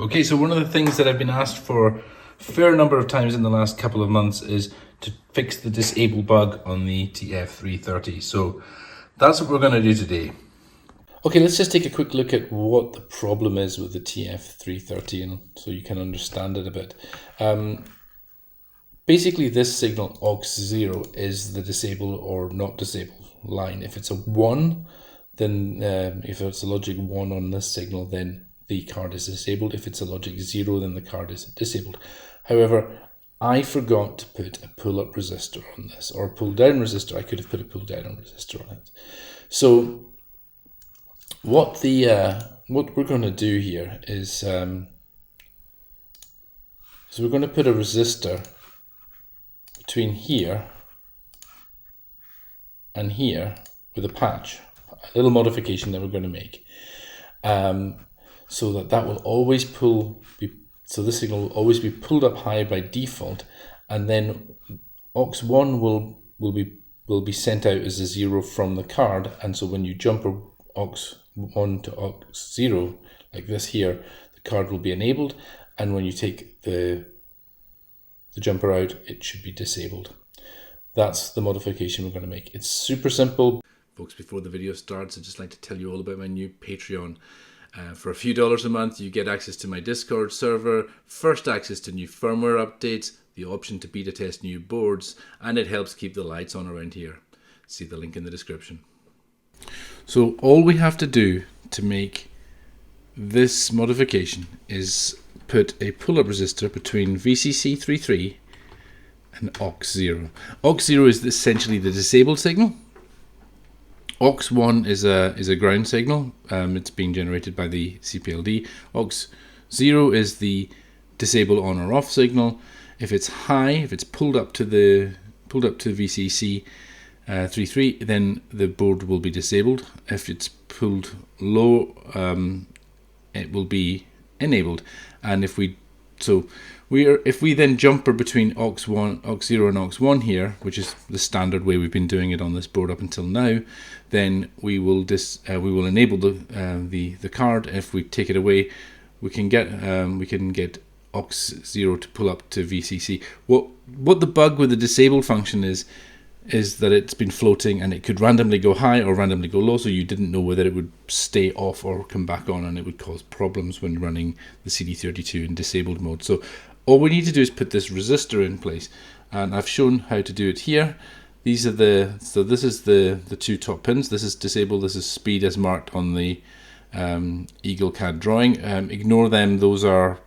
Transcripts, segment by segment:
Okay, so one of the things that I've been asked for a fair number of times in the last couple of months is to fix the disable bug on the TF330. So that's what we're going to do today. Okay, let's just take a quick look at what the problem is with the TF330 and so you can understand it a bit. Basically, this signal aux0 is the disable or not disable line. If it's a 1, then if it's a logic 1 on this signal, then the card is disabled. If it's a logic 0, then the card is disabled. However, I forgot to put a pull-up resistor on this, or a pull-down resistor. I could have put a pull-down resistor on it. So what we're going to do here is so we're going to put a resistor between here and here with a patch, a little modification that we're going to make. So that will always so this signal will always be pulled up high by default, and then aux1 will be sent out as a 0 from the card, and so when you jump aux1 to aux0 like this here, the card will be enabled, and when you take the jumper out, it should be disabled. That's the modification we're going to make. It's super simple. Folks, before the video starts, I'd just like to tell you all about my new Patreon. For a few dollars a month, you get access to my Discord server, first access to new firmware updates, the option to beta test new boards, and it helps keep the lights on around here. See the link in the description. So all we have to do to make this modification is put a pull-up resistor between VCC33 and aux0. Aux0 is essentially the disabled signal. aux1 is a ground signal. It's being generated by the CPLD. aux0 is the disable on or off signal. If it's high, if it's pulled up to VCC 33, then the board will be disabled. If it's pulled low, it will be enabled. And if we then jumper between aux0 and aux1 here, which is the standard way we've been doing it on this board up until now, then we will enable the card. If we take it away, we can get aux0 to pull up to VCC. What the bug with the disable function is that it's been floating and it could randomly go high or randomly go low, so you didn't know whether it would stay off or come back on, and it would cause problems when running the CD32 in disabled mode. So all we need to do is put this resistor in place, and I've shown how to do it here. This is the two top pins. This is disable, this is speed as marked on the Eagle CAD drawing. Ignore them, those are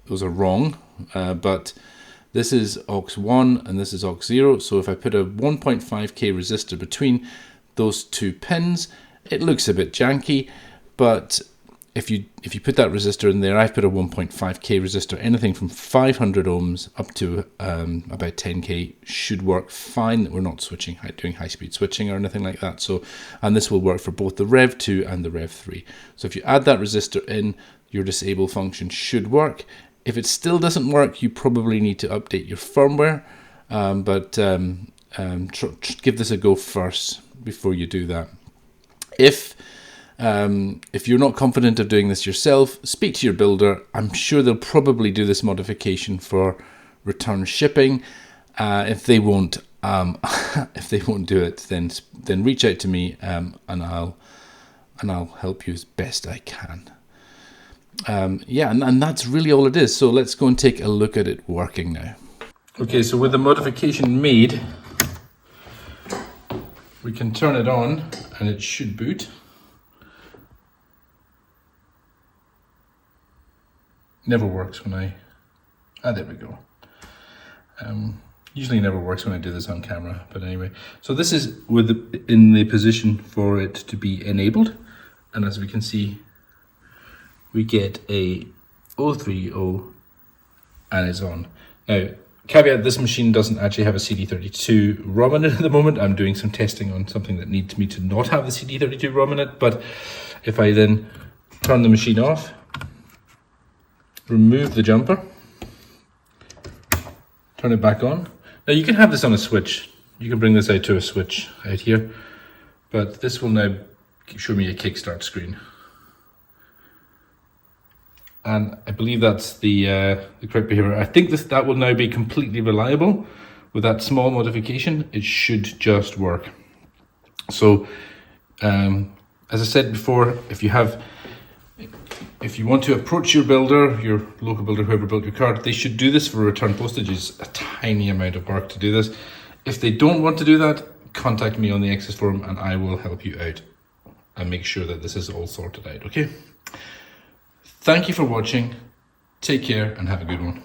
wrong, but this is aux1 and this is aux0. So if I put a 1.5k resistor between those two pins, it looks a bit janky, but if you put that resistor in there, I've put a 1.5k resistor. Anything from 500 ohms up to about 10k should work fine. We're not doing high-speed switching or anything like that. So, and this will work for both the Rev2 and the Rev3. So if you add that resistor in, your disable function should work. If it still doesn't work, you probably need to update your firmware, but give this a go first before you do that. If you're not confident of doing this yourself, speak to your builder. I'm sure they'll probably do this modification for return shipping. If they won't do it, then reach out to me, and I'll help you as best I can. And that's really all it is. So let's go and take a look at it working now. Okay, so with the modification made, we can turn it on and it should boot. Never works when there we go. Usually never works when I do this on camera, but anyway. So this is in the position for it to be enabled, and as we can see, we get a 030 and it's on. Now, caveat, this machine doesn't actually have a CD32 ROM in it at the moment. I'm doing some testing on something that needs me to not have the CD32 ROM in it, but if I then turn the machine off, remove the jumper, turn it back on. Now you can have this on a switch. You can bring this out to a switch out here, but this will now show me a kickstart screen. and I believe that's the correct behavior. I think that will now be completely reliable. With that small modification, it should just work. So, as I said before, if you want to approach your builder, your local builder, whoever built your car, they should do this for return postage. It's a tiny amount of work to do this. If they don't want to do that, contact me on the Access forum and I will help you out and make sure that this is all sorted out, okay? Thank you for watching. Take care and have a good one.